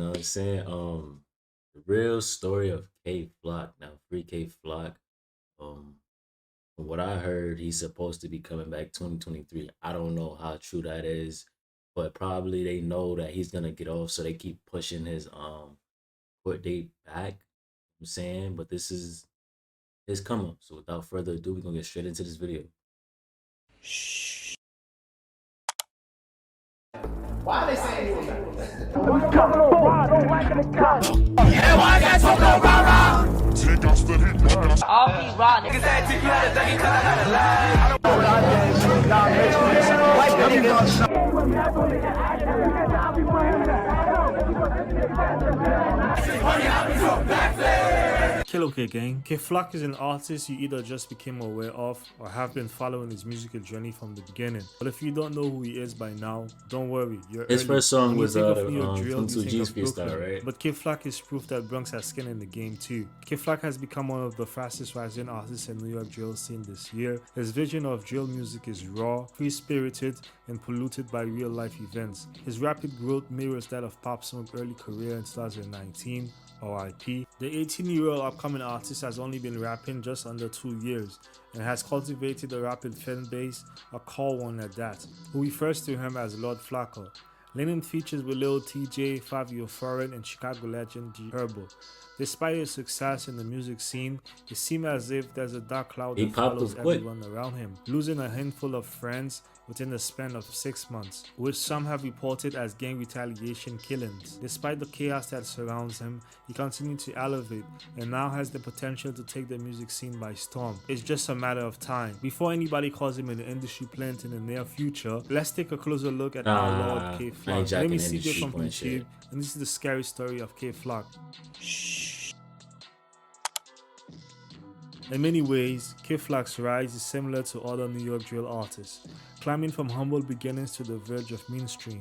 know what I'm saying? The real story of K Flock. Now, free K Flock. Um, from what I heard, he's supposed to be coming back 2023. I don't know how true that is, but probably they know that he's gonna get off, so they keep pushing his court date back. I'm saying, but this is his come up. So without further ado, we're gonna get straight into this video. Why are they saying he was back? All these raw niggas that take you out of Dougie cause Kilo K Gang. K Flock is an artist you either just became aware of or have been following his musical journey from the beginning. But if you don't know who he is by now, don't worry, you're His early. first song When you was think of New York drill, from you think 2G's of freestyle, Brooklyn. right? But K Flock is proof that Bronx has skin in the game too. K Flock has become one of the fastest rising artists in New York drill scene this year. His vision of drill music is raw, free-spirited, and polluted by real-life events. His rapid growth mirrors that of Pop Smoke's early career in 2019. RIP. The 18-year-old upcoming artist has only been rapping just under 2 years and has cultivated a rapid fan base, a core one at that, who refers to him as Lord Flacco. Lennon features with Lil TJ, Fabio Foreign, and Chicago legend G Herbo. Despite his success in the music scene, it seems as if there's a dark cloud He that popped follows up quick. everyone around him, losing a handful of friends within the span of 6 months, which some have reported as gang retaliation killings. Despite the chaos that surrounds him, he continued to elevate and now has the potential to take the music scene by storm. It's just a matter of time. Before anybody calls him an industry plant in the near future, let's take a closer look at our Lord K I Flock. ain't Let me jacking see this industry from plant YouTube, shit. and this is the scary story of K Flock. In many ways, K Flock's rise is similar to other New York drill artists, climbing from humble beginnings to the verge of mainstream.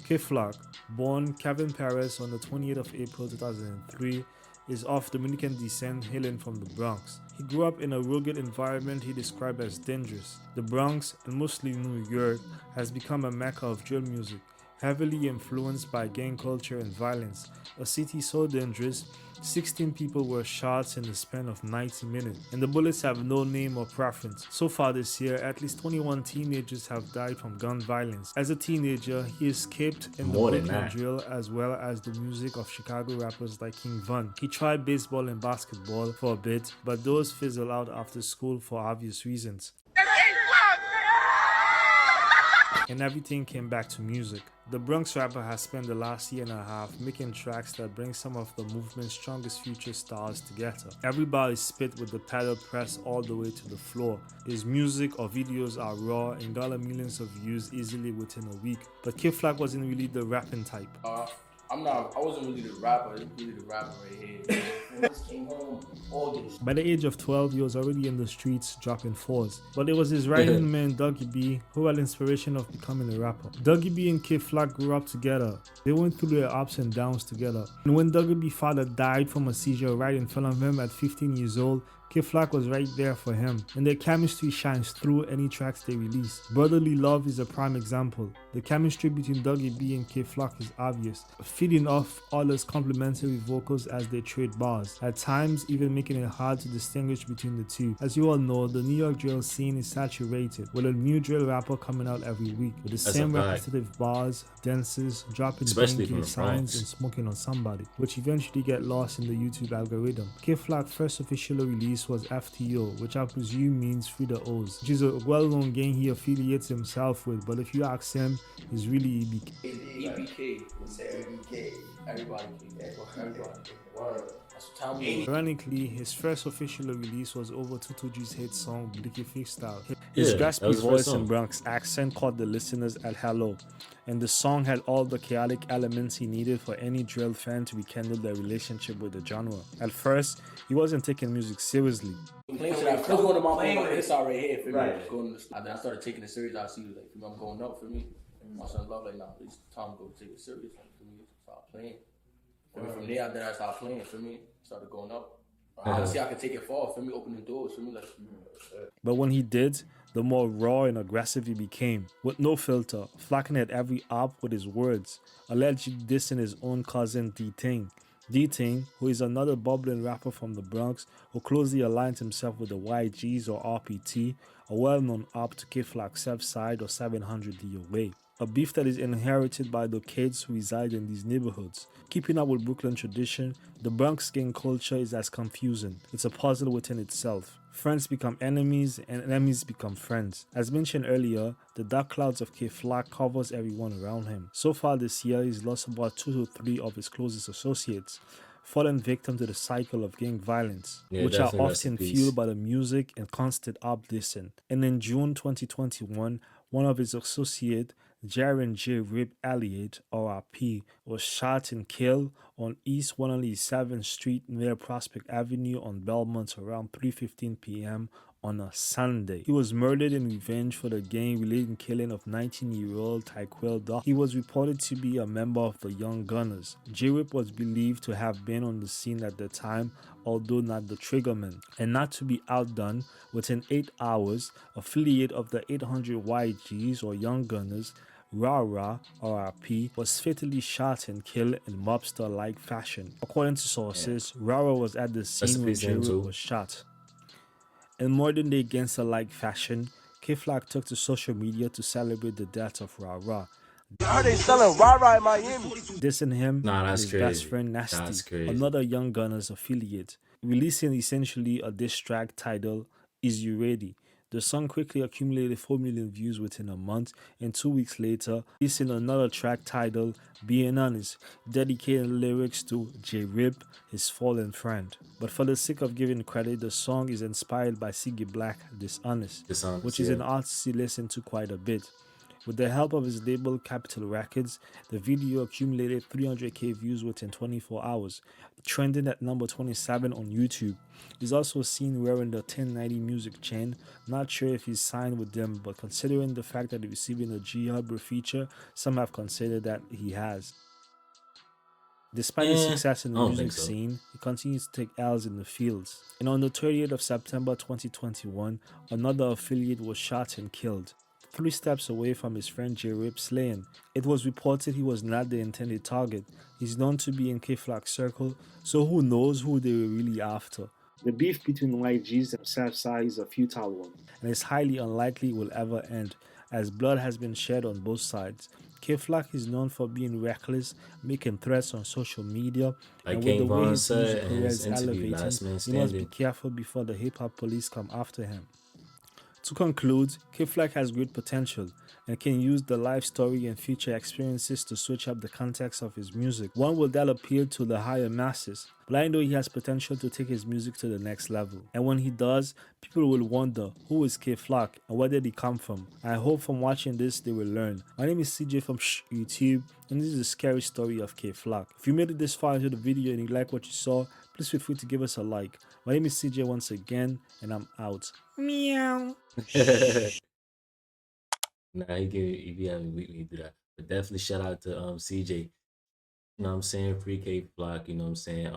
K Flock, born Kevin Paris on the 28th of April 2003, is of Dominican descent hailing from the Bronx. He grew up in a rugged environment he described as dangerous. The Bronx, and mostly New York, has become a mecca of drill music, heavily influenced by gang culture and violence. A city so dangerous, 16 people were shot in the span of 90 minutes, and the bullets have no name or preference. So far this year, at least 21 teenagers have died from gun violence. As a teenager, he escaped in the More than Brooklyn that. drill as well as the music of Chicago rappers like King Von. He tried baseball and basketball for a bit, but those fizzled out after school for obvious reasons. And everything came back to music. The Bronx rapper has spent the last year and a half making tracks that bring some of the movement's strongest future stars together. Everybody spit with the pedal pressed all the way to the floor. His music or videos are raw and garner millions of views easily within a week. But K Flock wasn't really the rapping type. I wasn't really the rapper. I was really the rapper right here. When I just came home, August. By the age of 12, he was already in the streets dropping fours. But it was his right-hand man, Dougie B, who had inspiration of becoming a rapper. Dougie B and K Flock grew up together. They went through their ups and downs together. And when Dougie B's father died from a seizure right in front of him at 15 years old, K Flock was right there for him, and their chemistry shines through any tracks they release. Brotherly Love is a prime example. The chemistry between Dougie B and K Flock is obvious, feeding off others' complementary vocals as they trade bars, at times even making it hard to distinguish between the two. As you all know, the New York drill scene is saturated, with a new drill rapper coming out every week, with the That's same a fact. repetitive bars, dances, dropping Especially from banging the signs, Bronx. and smoking on somebody, which eventually get lost in the YouTube algorithm. K Flock's first official release was FTO, which I presume means Free the O's, which is a well-known gang he affiliates himself with, but if you ask him, it's really EBK. EBK. EBK. Everybody. Everybody. Word. That's what time we. Ironically, his first official release was over Tutuji's hit song Blicky Freestyle. His Yeah, raspy that was his first voice song. and Bronx accent caught the listeners at hello, and the song had all the chaotic elements he needed for any drill fan to rekindle their relationship with the genre. At first, he wasn't taking music seriously. Playing to that. That was one of my hits out right here for me. Going to, and then I started taking it serious. I see like for me, I'm going up for me. My son love like now. It's time to go take it serious. Like, for me, start playing. For me, from there, then I started playing. For me, started going up. I see I could take it far. For me, opening doors. For me, like. But when he did, the more raw and aggressive he became. With no filter, flacking at every op with his words, allegedly dissing his own cousin D-Ting. D-Ting, who is another bubbling rapper from the Bronx who closely aligns himself with the YGs or RPT, a well-known op to K-Flac's South Side or 700 DOA. A beef that is inherited by the kids who reside in these neighborhoods. Keeping up with Brooklyn tradition, the Bronx gang culture is as confusing. It's a puzzle within itself. Friends become enemies and enemies become friends. As mentioned earlier, the dark clouds of K-Flac covers everyone around him. So far this year, he's lost about 2 to 3 of his closest associates, fallen victim to the cycle of gang violence, which are often fueled by the music and constant up-dissing. And in June 2021, one of his associates, Jaren J. Rip Elliott, RIP, was shot and killed on East 107th Street near Prospect Avenue on Belmont around 3:15 p.m. on a Sunday. He was murdered in revenge for the gang-related killing of 19-year-old Tyquel Duck. He was reported to be a member of the Young Gunners. J-Rip was believed to have been on the scene at the time, although not the triggerman. And not to be outdone, within 8 hours, affiliate of the 800 YGs or Young Gunners, Rara, RIP, was fatally shot and killed in mobster-like fashion. According to sources, Rara was at the scene when J-Rip was shot. In modern-day gangster-like fashion, K-Flac took to social media to celebrate the death of Rara. I heard they selling Rara in Miami. Dissing him and his best friend Nasty, another Young Gunners affiliate, releasing essentially a diss track titled Is You Ready? The song quickly accumulated 4 million views within a month, and 2 weeks later, releasing another track titled Being Honest, dedicating lyrics to J-Rip, his fallen friend. But for the sake of giving credit, the song is inspired by Siggy Black, Dishonest, which is an artist he listened to quite a bit. With the help of his label Capitol Records, the video accumulated 300k views within 24 hours, trending at number 27 on YouTube. He's also seen wearing the 1090 Music chain. Not sure if he's signed with them, but considering the fact that he's receiving a G-Hubber feature, some have considered that he has. Despite his success in the music scene, he continues to take L's in the fields. And on the 30th of September 2021, another affiliate was shot and killed, 3 steps away from his friend J-Rip slaying. It was reported he was not the intended target. He's known to be in K-Flac's circle, so who knows who they were really after. The beef between YGs and Southside is a futile one, and it's highly unlikely it will ever end, as blood has been shed on both sides. K-Flac is known for being reckless, making threats on social media, and with the way his music career is elevating, he must be careful before the hip-hop police come after him. To conclude, K-Flac has great potential and can use the life story and future experiences to switch up the context of his music, one will that appeal to the higher masses. But I know he has potential to take his music to the next level. And when he does, people will wonder, who is K-Flac and where did he come from? I hope from watching this they will learn. My name is CJ from YouTube, and this is the scary story of K-Flac. If you made it this far into the video and you like what you saw, please feel free to give us a like. My name is CJ once again, and I'm out. Meow. Nah, he be having weekly do that. But definitely shout out to CJ. You know what I'm saying? Free K-Flac, you know what I'm saying?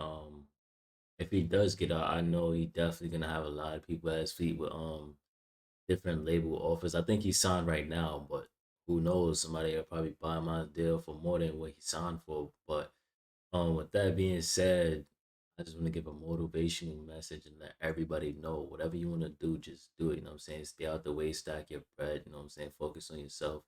If he does get out, I know he definitely gonna have a lot of people at his feet with different label offers. I think he's signed right now, but who knows? Somebody will probably buy him out a deal for more than what he signed for. But with that being said, I just want to give a motivational message and let everybody know whatever you want to do, just do it. You know what I'm saying? Stay out the way, stack your bread. You know what I'm saying? Focus on yourself.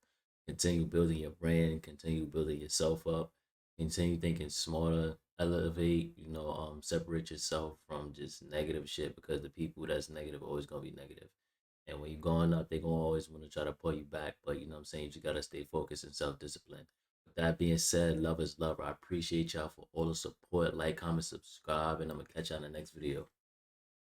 Continue building your brand. Continue building yourself up. Continue thinking smarter. Elevate. You know, separate yourself from just negative shit, because the people that's negative are always gonna be negative. And when you're going up, they're gonna always want to try to pull you back. But you know what I'm saying? You just gotta stay focused and self-disciplined. That being said, love is love. I appreciate y'all for all the support. Like, comment, subscribe, and I'm gonna catch y'all in the next video.